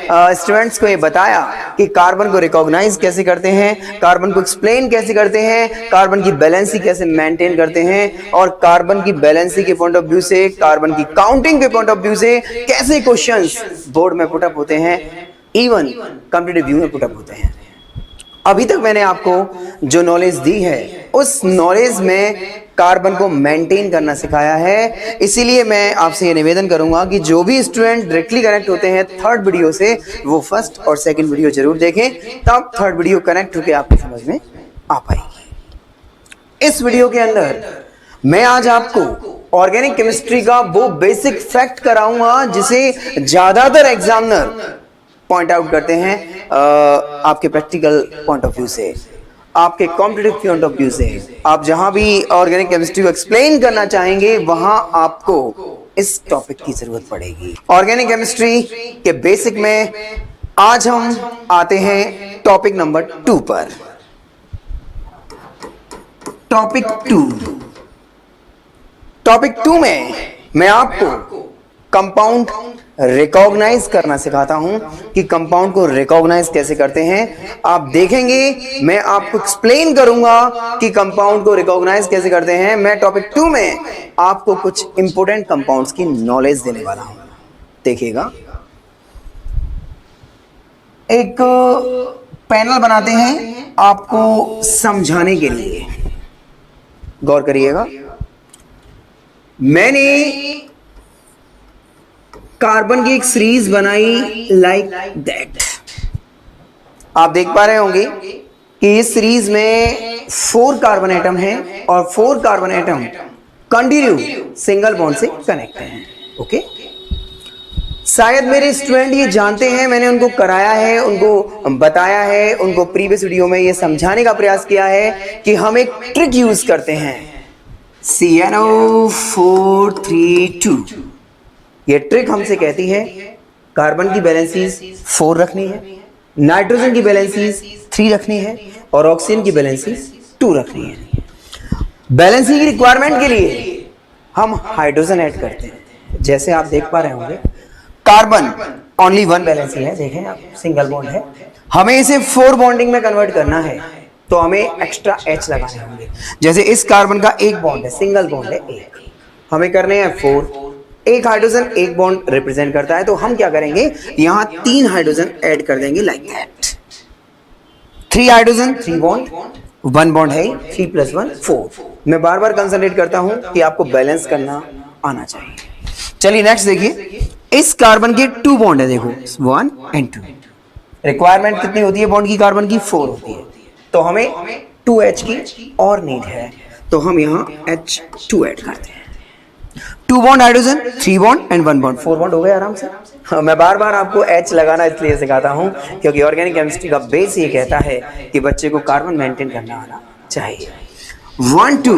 Students को ये बताया कि कार्बन को रिकॉग्नाइज कैसे करते हैं, कार्बन को एक्सप्लेन कैसे करते हैं, कार्बन की बैलेंसी कैसे मेंटेन करते हैं, और कार्बन की बैलेंसी के पॉइंट ऑफ व्यू से, कार्बन की काउंटिंग के पॉइंट ऑफ व्यू से कैसे क्वेश्चंस बोर्ड में पुटअप होते हैं, इवन कॉम्पिटिटिव व्यू में पुटअप होते हैं। अभी तक मैंने आपको जो नॉलेज दी है उस नॉलेज में कार्बन को मेंटेन करना सिखाया है। इसीलिए मैं आपसे ये निवेदन करूंगा कि जो भी स्टूडेंट डायरेक्टली कनेक्ट होते हैं थर्ड वीडियो से, वो फर्स्ट और सेकंड वीडियो जरूर देखें, तब थर्ड वीडियो कनेक्ट होकर आपकी समझ में आ पाएगी। इस वीडियो के अंदर मैं आज आपको ऑर्गेनिक केमिस्ट्री का वो बेसिक फैक्ट कराऊंगा जिसे ज्यादातर एग्जामिनर पॉइंट आउट करते हैं आपके प्रैक्टिकल पॉइंट ऑफ व्यू से, आपके कॉम्पिटिटिव पॉइंट ऑफ व्यू से। आप जहां भी ऑर्गेनिक केमिस्ट्री को एक्सप्लेन करना चाहेंगे वहां आपको इस टॉपिक की जरूरत पड़ेगी। ऑर्गेनिक केमिस्ट्री के बेसिक में आज हम आते हैं टॉपिक नंबर 2 पर। टॉपिक 2 में मैं आपको कंपाउंड रिकॉग्नाइज करना सिखाता हूं कि कंपाउंड को रिकॉग्नाइज कैसे करते हैं। आप देखेंगे मैं आपको एक्सप्लेन करूंगा कि कंपाउंड को रिकॉग्नाइज कैसे करते हैं। मैं टॉपिक 2 में आपको कुछ इंपॉर्टेंट कंपाउंड्स की नॉलेज देने वाला हूं। देखिएगा, एक पैनल बनाते हैं आपको समझाने के लिए, गौर करिएगा। मैंने कार्बन की एक सीरीज बनाई लाइक दैट। आप देख पा रहे होंगे कि इस सीरीज में 4 कार्बन एटम हैं और 4 carbon atom continue single bond से कनेक्ट हैं। ओके, शायद मेरे स्टूडेंट ये जानते हैं, मैंने उनको कराया है, उनको बताया है, उनको प्रीवियस वीडियो में ये समझाने का प्रयास किया है कि हम एक ट्रिक यूज करते हैं, CnO432। ये ट्रिक हमसे कहती है कार्बन की बैलेंसीज 4 रखनी है, नाइट्रोजन की बैलेंसीज 3 रखनी है और ऑक्सीजन की बैलेंसीज 2 रखनी है। बैलेंसिंग की रिक्वायरमेंट के लिए हम हाइड्रोजन ऐड करते हैं। जैसे आप देख पा रहे होंगे कार्बन ओनली 1 बैलेंसिंग है, देखें आप, सिंगल बॉन्ड है। हमें इसे 4 बॉन्डिंग में कन्वर्ट करना है तो हमें एक्स्ट्रा H लगाने होंगे। जैसे इस कार्बन का एक बॉन्ड है, सिंगल बॉन्ड है एक, हमें करने हैं 4। एक हाइड्रोजन एक बॉन्ड रिप्रेजेंट करता है, तो हम क्या करेंगे, यहां 3 हाइड्रोजन ऐड कर देंगे like that. 3 hydrogen 3 bond, 1 bond है, 3 + 1 4। मैं बार बार कंसंट्रेट करता हूं कि आपको बैलेंस करना आना चाहिए। चलिए नेक्स्ट देखिए, इस कार्बन के 2 बॉन्ड है, देखो 1 और 2। रिक्वायरमेंट कितनी होती है बॉन्ड की, कार्बन की 4 होती है, तो हमें 2H की और नीड है, तो हम यहाँ H2 ऐड करते हैं। 2 bond hydrogen, 3 bond and 1 bond, 4 bond हो गए आराम से। मैं बार बार आपको H लगाना इसलिए सिखाता हूँ क्योंकि ऑर्गेनिक केमिस्ट्री का बेस ये कहता है कि बच्चे को कार्बन मेंटेन करना आना चाहिए। 1 2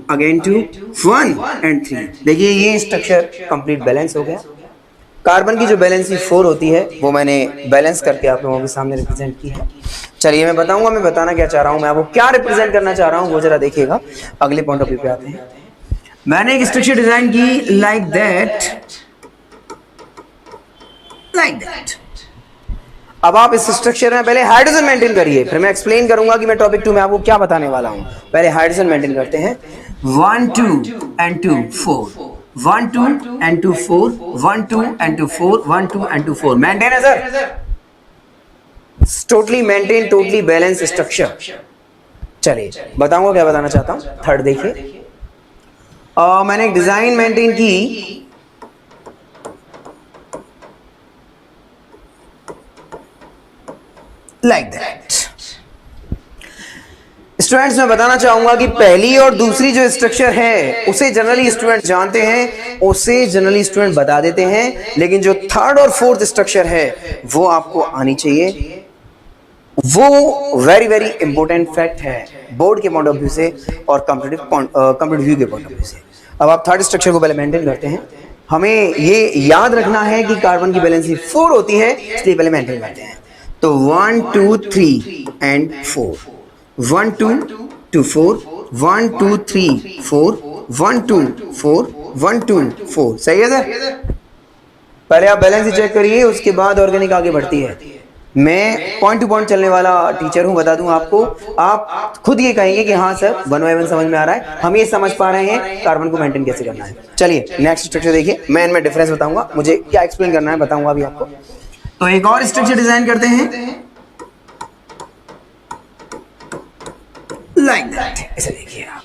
अगेन 2 1 एंड 3। देखिए ये स्ट्रक्चर कंप्लीट बैलेंस हो गया। कार्बन की जो बैलेंसी 4 होती है वो मैंने बैलेंस करके आप लोगों के सामने रिप्रेजेंट की है। चलिए मैं बताऊंगा मैं बताना क्या चाह रहा हूं, मैं आपको क्या रिप्रेजेंट करना चाह रहा हूं वो जरा देखिएगा। अगले पॉइंट ऑफ व्यू पे आते हैं। मैंने एक स्ट्रक्चर डिजाइन की लाइक दैट। अब आप इस स्ट्रक्चर में पहले हाइड्रोजन मेंटेन करिए, फिर मैं एक्सप्लेन करूंगा कि मैं टॉपिक 2 में आपको क्या बताने वाला हूं। पहले हाइड्रोजन मेंटेन करते हैं। 1 2 and 2 4, 1 2 and 2 4, 1 2 and 2 4, 1 2 and 2 4। Maintain है sir, totally maintain, totally balance structure. चलिए बताऊंगा क्या बताना चाहता हूं। थर्ड देखिए, मैंने एक डिजाइन मेंटेन की लाइक दैट। स्टूडेंट्स मैं बताना चाहूंगा कि पहली और दूसरी जो स्ट्रक्चर है उसे जनरली स्टूडेंट जानते हैं, उसे जनरली स्टूडेंट बता देते हैं, लेकिन जो थर्ड और फोर्थ स्ट्रक्चर है वो आपको आनी चाहिए। वो वेरी वेरी इंपॉर्टेंट फैक्ट है बोर्ड के पॉइंट ऑफ व्यू से और कॉम्पिटिटिव व्यू के पॉइंट ऑफ व्यू से। अब आप थर्ड स्ट्रक्चर को पहले मेंटेन करते हैं। हमें ये याद रखना है कि कार्बन की बैलेंसी 4 होती है, इसलिए पहले मेंटेन करते हैं। तो 1 2 3 एंड 4, 1 2 2 4, 1 2 3 4, 1 2 4, 1 2 4। सही है सर? पहले आप बैलेंस चेक करिए, उसके बाद ऑर्गेनिक आगे बढ़ती है। मैं पॉइंट टू पॉइंट चलने वाला टीचर हूं, बता दूं आपको। आप खुद ये कहेंगे कि हाँ सर 1 by 1 समझ में आ रहा है, हम ये समझ पा रहे हैं कार्बन को मेंटेन कैसे करना है। चलिए नेक्स्ट स्ट्रक्चर देखिए, मैं इनमें डिफरेंस बताऊंगा, मुझे क्या एक्सप्लेन करना है बताऊंगा अभी आपको। तो एक और स्ट्रक्चर डिजाइन करते हैं लाइक दैट, ऐसे देखिए आप।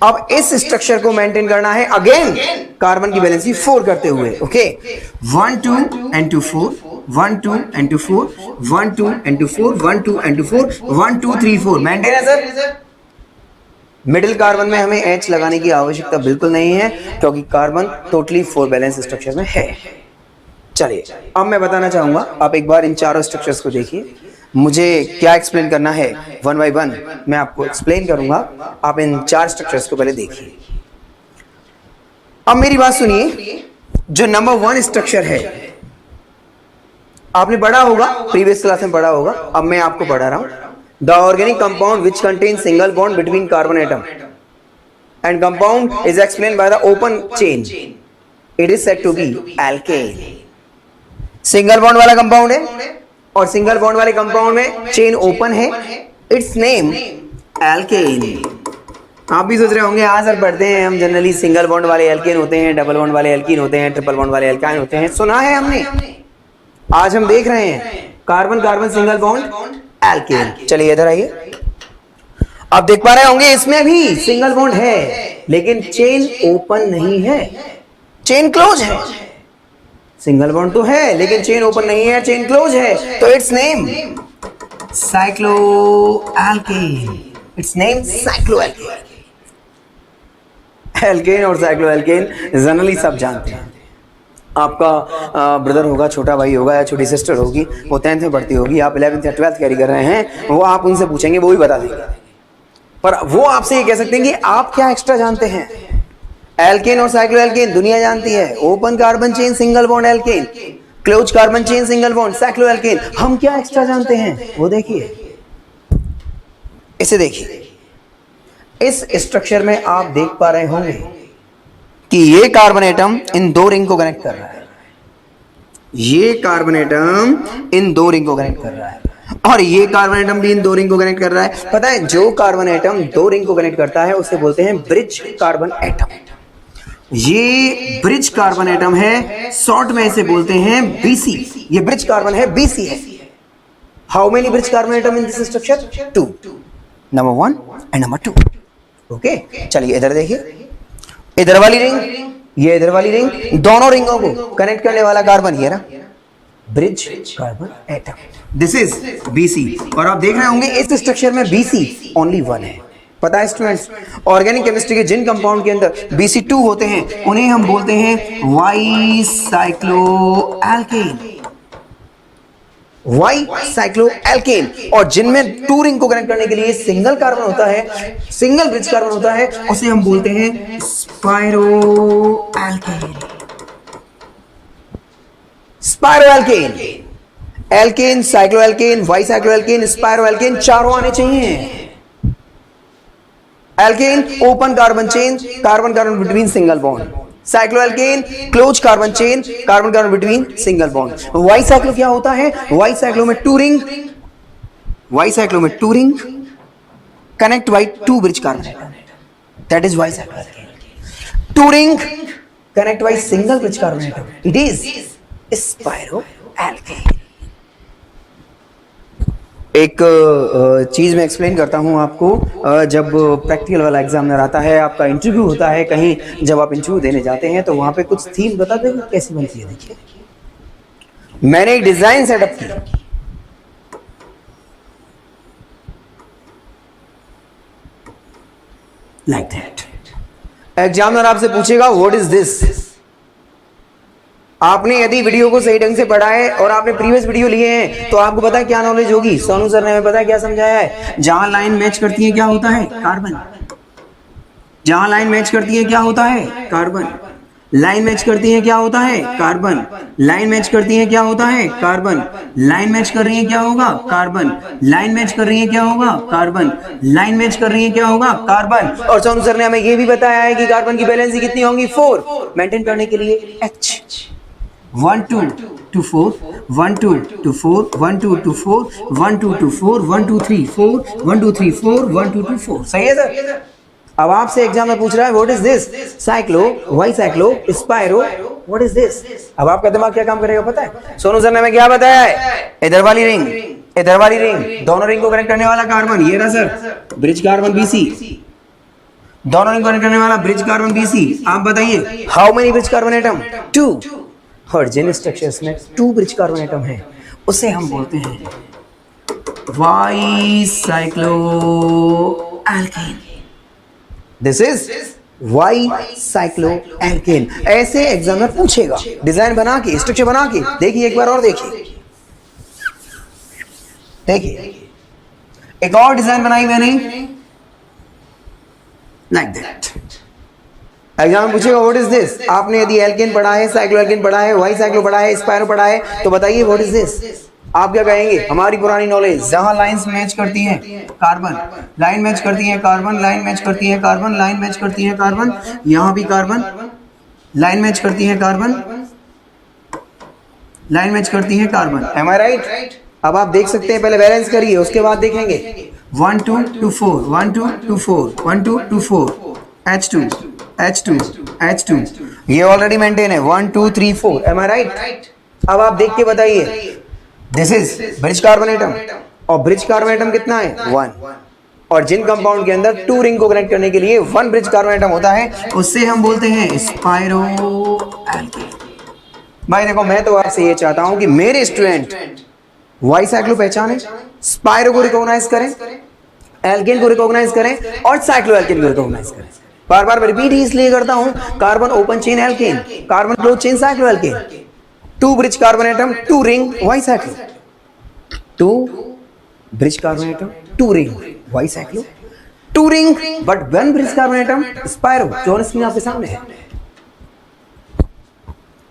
अब इस स्ट्रक्चर को मेंटेन करना है अगेन कार्बन की वैलेंसी 4 करते हुए। Okay 1 2 N2 4 1 2 N2 4 1 2 N2 4 1 2 N2 4 1 2 3 4 maintain है सर। मिडिल कार्बन में हमें H लगाने की आवश्यकता बिल्कुल नहीं है, क्योंकि कार्बन टोटली 4 बैलेंस स्ट्रक्चर में है। चलिए अब मैं बताना चाहूंगा, आप एक बार इन चारों स्ट्रक्चर्स को देखिए, मुझे क्या एक्सप्लेन करना है 1 by 1 मैं आपको एक्सप्लेन करूंगा। आप इन 4 स्ट्रक्चर्स को पहले देखिए। अब मेरी बात सुनिए, जो नंबर 1 स्ट्रक्चर है आपने पढ़ा होगा, प्रीवियस क्लास में पढ़ा होगा, अब मैं आपको पढ़ा रहा हूं। The organic compound which contain single bond between carbon atom and compound is explain by the open chain, it is said to be alkane. Single bond वाला कंपाउंड है और सिंगल बॉन्ड वाले कंपाउंड में चेन ओपन है, it's name alkane. आप भी सोच रहे होंगे हाँ सर पढ़ते हैं हम जनरली सिंगल बॉन्ड वाले एल्केन होते हैं, डबल बॉन्ड वाले एल्कीन होते हैं, ट्रिपल बॉन्ड वाले एल्काइन होते हैं, सुना है हमने। आज हम देख रहे हैं carbon carbon single bond alkane. चलिए इधर आइए, आप देख पा रहे होंगे इसमें भी सिंगल बॉन्ड है लेकिन चेन ओपन नहीं है, चेन क्लोज है। सिंगल बॉन्ड तो है लेकिन चेन ओपन नहीं है, चेन क्लोज है, तो it's name cycloalkane. It's name cycloalkane. Alkane और साइक्लोएल्केन जनरली सब जानते हैं। आपका ब्रदर होगा, छोटा भाई होगा या छोटी सिस्टर होगी, वो 10th में पढ़ती होगी, आप 11th या 12th कैरी कर रहे हैं, वो आप उनसे पूछेंगे वो भी बता देंगे, पर वो आपसे ये कह सकते हैं कि आप क्या एक्स्ट्रा जानते हैं। एल्केन और साइक्लोएल्केन दुनिया जानती है, open carbon chain single bond alkane, close carbon chain single bond cycloalkane. हम क्या एक्स्ट्रा जानते हैं वो देखिए, इसे देखिए। इस स्ट्रक्चर में आप देख पा रहे होंगे कि ये कार्बन एटम इन 2 रिंग को कनेक्ट कर रहा है, ये कार्बन एटम इन 2 रिंग को कनेक्ट कर रहा है और ये कार्बन एटम भी इन 2 रिंग को कनेक्ट कर रहा है। पता है जो कार्बन एटम 2 रिंग को कनेक्ट करता है उसे बोलते हैं ब्रिज कार्बन एटम। ये ब्रिज कार्बन एटम है, शॉर्ट में इसे बोलते हैं BC। ये ब्रिज कार्बन है, BC है। How many bridge carbon atom in this structure? 2, number 1 and number 2। Okay चलिए इधर देखिए, इधर वाली रिंग, ये इधर वाली रिंग, दोनों रिंगों को कनेक्ट करने वाला कार्बन ये ना bridge carbon atom. This is BC। और आप देख रहे होंगे इस स्ट्रक्चर में BC ओनली 1 है। पता है स्टूडेंट्स, ऑर्गेनिक केमिस्ट्री के जिन कंपाउंड के अंदर BC2 होते हैं उन्हें हम बोलते हैं वाई साइक्लोएल्केन, वाई साइक्लोएल्केन। और जिनमें 2 रिंग को कनेक्ट करने के लिए सिंगल कार्बन होता है, सिंगल ब्रिज कार्बन होता है, उसे हम बोलते हैं spiroalkane. Spiroalkane, alkane, cycloalkane, bi cycloalkane, spiroalkane, चारों आने चाहिए। Alkane open carbon chain, carbon carbon between single bond. Cycloalkane close carbon chain, carbon carbon between single bond. Bi cyclo क्या होता है? वाई साइक्लो में 2 रिंग, वाई साइक्लो में 2 ring connect by 2 bridge carbon atom, that is Y cyclo. 2 ring connect by single bridge carbon atom, it is spiroalkane. एक चीज़ मैं explain करता हूँ आपको, जब प्रैक्टिकल वाला एग्जामिनर आता है, आपका इंटरव्यू होता है कहीं, जब आप इंटरव्यू देने जाते हैं तो वहाँ पे कुछ थीम बता देंगे कैसी बनती है। देखिए मैंने एक डिजाइन सेटअप की, लाइक दैट। एग्जामिनर आपसे पूछेगा व्हाट इज दिस। आपने यदि वीडियो को सही ढंग से पढ़ा है और आपने प्रीवियस वीडियो लिए हैं तो आपको पता है क्या नॉलेज होगी। सोनू सर ने हमें पता है क्या समझाया है, जहां लाइन मैच करती है क्या होता है? कार्बन। जहां लाइन मैच करती है क्या होता है? कार्बन। लाइन मैच करती है क्या होता है? कार्बन। लाइन मैच करती है क्या होता है? कार्बन। लाइन मैच कर रही है क्या होगा? कार्बन। लाइन मैच कर रही है क्या होगा? कार्बन। लाइन मैच कर रही है क्या होगा? कार्बन। और सोनू सर ने हमें यह भी बताया है कि कार्बन की वैलेंसी कितनी होंगी? 4। मेंटेन करने के लिए H। 1 2 2 4 1 2 2 4 1 2 2 4 1 2 2 4 1 2 3 4 1 2 3 4 1 2 2 4। सही है सर। अब आपसे एग्जाम में पूछ रहा है what is this, cyclo, bi cyclo, spiro, what is this. अब आपका दिमाग क्या काम करेगा पता है? सोनू सर ने हमें क्या बताया है? इधर वाली रिंग, इधर वाली रिंग, दोनों रिंग को कनेक्ट करने वाला कार्बन ये रहा सर, ब्रिज कार्बन बीसी, दोनों रिंग कनेक्ट करने वाला ब्रिज कार्बन बीसी। आप बताइए how many bridge carbon atom? 2। और जिन स्ट्रक्चर्स में 2 ब्रिज कार्बन एटम है उसे हम बोलते हैं bi cyclo alkane. This is Y cyclo alkane. ऐसे एग्जामिनर पूछेगा, डिजाइन बना के, स्ट्रक्चर बना के। देखिए एक बार और देखिए, देखिए एक और डिजाइन बनाई मैंने लाइक दैट। एग्जाम में पूछेगा व्हाट इज दिस। आपने यदि एल्केन पढ़ा है, साइक्लो एल्केन पढ़ा है, वाई साइक्लो पढ़ा है, स्पाइरो पढ़ा है, तो बताइए व्हाट इज दिस। आप क्या कहेंगे? हमारी पुरानी नॉलेज, जहां लाइंस मैच करती हैं कार्बन, लाइन मैच करती है कार्बन, लाइन मैच करती है कार्बन, लाइन मैच करती है कार्बन, यहां भी कार्बन, लाइन मैच करती है कार्बन, लाइन मैच करती है कार्बन। एम आई राइट? अब आप देख सकते हैं, पहले बैलेंस करिए उसके बाद देखेंगे। 1 2 2 4 1 2 2 4 1 2 2 4 H2 H2 H2, ये ऑलरेडी मेंटेन है। 1 2 3 4। एम आई राइट? अब आप देख के बताइए, this is bridge carbon atom, और ब्रिज कार्बन एटम कितना है? 1। और जिन कंपाउंड के अंदर 2 रिंग को कनेक्ट करने के लिए 1 ब्रिज कार्बन एटम होता है उससे हम बोलते हैं स्पाइरो एल्केन। भाई देखो, मैं तो आपसे ये चाहता हूं कि मेरे स्टूडेंट वाई साइक्लो पहचाने, स्पाइरो को रिकॉग्नाइज करें, एल्केन को रिकॉग्नाइज करें और साइक्लो एल्केन को रिकॉग्नाइज करें। बार बार रिपीट इसलिए करता हूं, carbon open chain alkane, carbon close chain cyclo alkane, 2 bridge carbon atom, 2 ring bi cyclo, 2 bridge carbon atom, 2 ring bi cyclo, 2 ring but 1 bridge carbon atom spiro, जो screen आपके सामने है।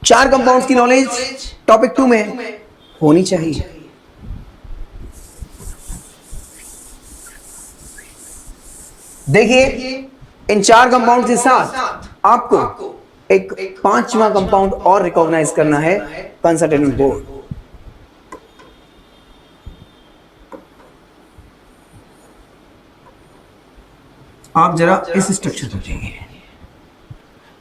4 compounds की knowledge topic 2 में होनी चाहिए। देखिए, इन 4 compound के साथ आपको एक 5वां कंपाउंड और रिकॉग्नाइज करना है, कंसल्टेंट बोर्ड। आप जरा इस स्ट्रक्चर को देखिए।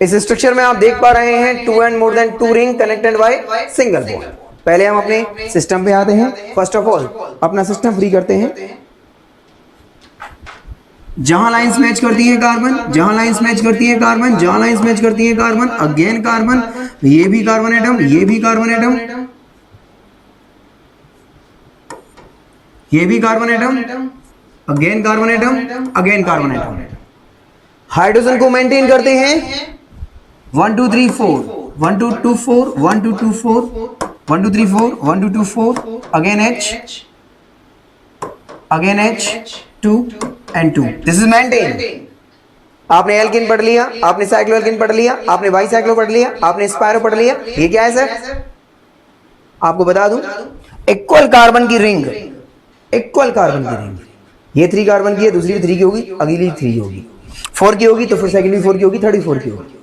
इस स्ट्रक्चर में आप देख पा रहे हैं 2 and more than 2 ring connected by single bond. पहले हम अपने सिस्टम पे आते हैं। फर्स्ट ऑफ ऑल अपना सिस्टम फ्री करते हैं। जहां लाइंस मैच करती है कार्बन, जहां लाइंस मैच करती है कार्बन, जहां लाइंस मैच करती है कार्बन, अगेन कार्बन, ये भी कार्बन एटम, ये भी कार्बन एटम, ये भी carbon atom, again carbon atom, again carbon atom. Hydrogen को मेंटेन करते हैं 1 2 3 4 1 2 2 4 1 2 2 4 1 2 3 4 1 2 2 4, again H, again H 2 and 2। This is maintain. आपने एल्केन पढ़ लिया, आपने साइक्लो एल्केन पढ़ लिया, आपने बाई साइक्लो पढ़ लिया, आपने स्पाइरो पढ़ लिया। ये क्या है सर? आपको बता दूं, इक्वल कार्बन की रिंग, इक्वल कार्बन की रिंग, ये 3 कार्बन की है, दूसरी भी 3 की होगी, अगली 3 होगी, 4 की होगी, तो फिर सेकंड भी 4 की होगी, थर्ड भी 4 की होगी।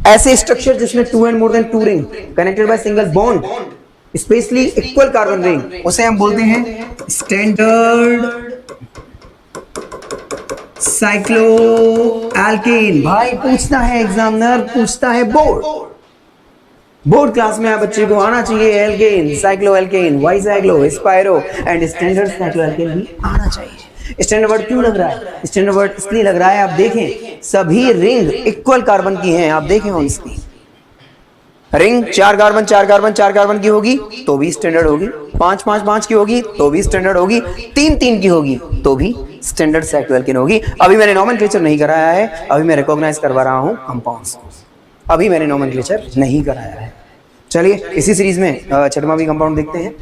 ऐसे स्ट्रक्चर जिसमें 2 and more than 2 ring connected by single bond, specially equal carbon ring, उसे हम बोलते हैं स्टैंडर्ड साइक्लो एल्केन। भाई पूछता है एग्जामिनर, पूछता है बोर्ड क्लास में आप बच्चे को आना चाहिए alkane, cyclo alkane, bi cyclo, spiro and standard cyclo alkane भी आना चाहिए। स्टैंडर्ड वर्ड क्यों लग रहा है? स्टैंडर्ड वर्ड इसलिए लग रहा है, आप देखें सभी रिंग इक्वल कार्बन की हैं। आप देखें on screen, ring 4 carbon 4 carbon 4 carbon की होगी तो भी स्टैंडर्ड होगी, 5 5 5 की होगी तो भी स्टैंडर्ड होगी, 3 3 की होगी तो भी स्टैंडर्ड साइक्लो एल्केन होगी। अभी मैंने नोमेनक्लेचर नहीं कराया है, अभी मैं रिकॉग्नाइज करवा रहा हूं कंपाउंड्स को, अभी मैंने नोमेनक्लेचर नहीं कराया है। चलिए इसी सीरीज में 6वां भी कंपाउंड देखते हैं।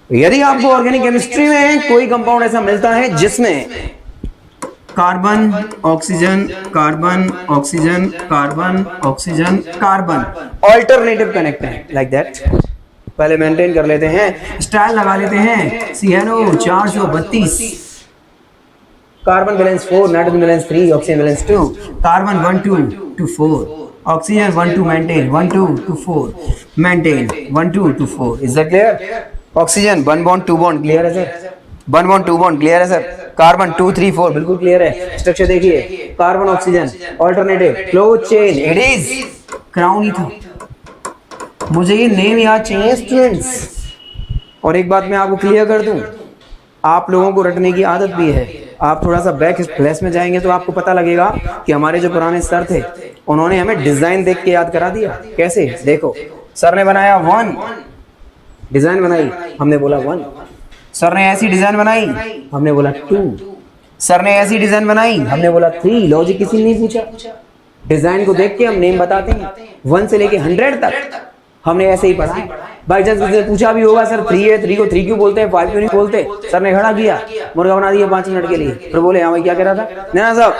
यदि आपको ऑर्गेनिक केमिस्ट्री में कोई कंपाउंड ऐसा मिलता है जिसमें carbon oxygen carbon oxygen carbon oxygen carbon alternative connect है लाइक दैट, पहले मेंटेन कर लेते हैं, स्टाइल लगा लेते हैं CNO 432, carbon balance 4, nitrogen balance 3, oxygen balance 2, carbon 1 2 to 4, oxygen 1 2 maintain, 1 2 to 4 maintain, 1 2 to 4. Is that clear? Oxygen 1 bond 2 bond clear है sir? 1 bond 2 bond clear है सर? कार्बन 2 3 4 बिल्कुल क्लियर है। स्ट्रक्चर देखिए, carbon oxygen alternative close chain, it is crown ether. मुझे ये name याद चाहिए students. और एक बात मैं आपको क्लियर कर दूं, आप लोगों को रटने की आदत भी है। आप थोड़ा सा बैक क्लास में जाएंगे तो आपको पता लगेगा कि हमारे जो पुराने सर थे उन्होंने हमें डिजाइन देख के याद करा दिया। कैसे? देखो, सर ने बनाया 1, डिजाइन बनाई, हमने बोला 1। सर ने ऐसी डिजाइन बनाई, हमने बोला 2। सर ने ऐसी डिजाइन बनाई, हमने बोला 3। लॉजिक किसी ने नहीं पूछा, डिजाइन को देख के हम नेम बताते हैं। 1 से लेके 100 तक हमने ऐसे ही पढ़ा है। बाई चांस किसी ने पूछा भी होगा सर 3 है, 3 को 3 क्यों बोलते हैं, 5 क्यों नहीं बोलते? सर ने खड़ा किया, मुर्गा बना दिया 5 मिनट के लिए, फिर बोले हाँ भाई क्या कह रहा था ना साहब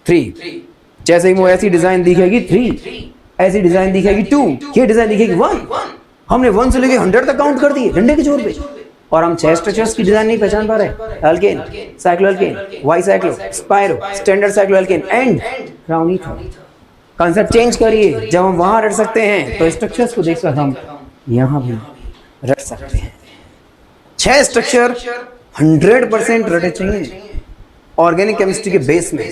3। जैसे ही वो ऐसी डिजाइन दिखेगी 3, ऐसी डिजाइन दिखेगी 2, ये डिजाइन दिखेगी 1। हमने 1 से लेके 100 तक काउंट कर दिए डंडे के जोर पे। और हम 6 स्ट्रक्चर्स की डिजाइन नहीं पहचान पा रहे। Alkane, cycloalkane, Y cyclo, spiro, standard cycloalkane and crown ether. Concept change करिए। जब हम वहां रट सकते हैं तो स्ट्रक्चर्स को देखकर हम यहां भी रट सकते हैं। 6 स्ट्रक्चर 100% रटे चाहिए ऑर्गेनिक केमिस्ट्री के बेस में।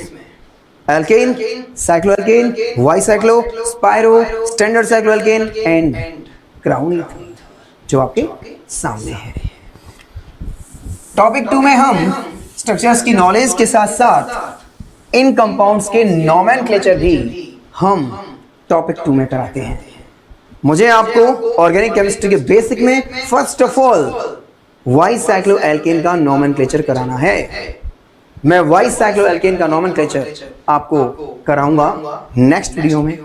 Alkane, cycloalkane, Y cyclo, spiro, standard cycloalkane and crown ether जो आपके सामने है। टॉपिक 2 में हम स्ट्रक्चर्स की नॉलेज के साथ साथ इन कंपाउंड्स के नोमेनक्लेचर भी हम टॉपिक 2 में कराते हैं। मुझे आपको ऑर्गेनिक केमिस्ट्री के बेसिक में फर्स्ट ऑफ ऑल वाई साइक्लोअल्केन का नोमेनक्लेचर कराना है। मैं वाई साइक्लोअल्केन का नोमेनक्लेचर आपको कराऊंगा नेक्स्ट वीडियो में।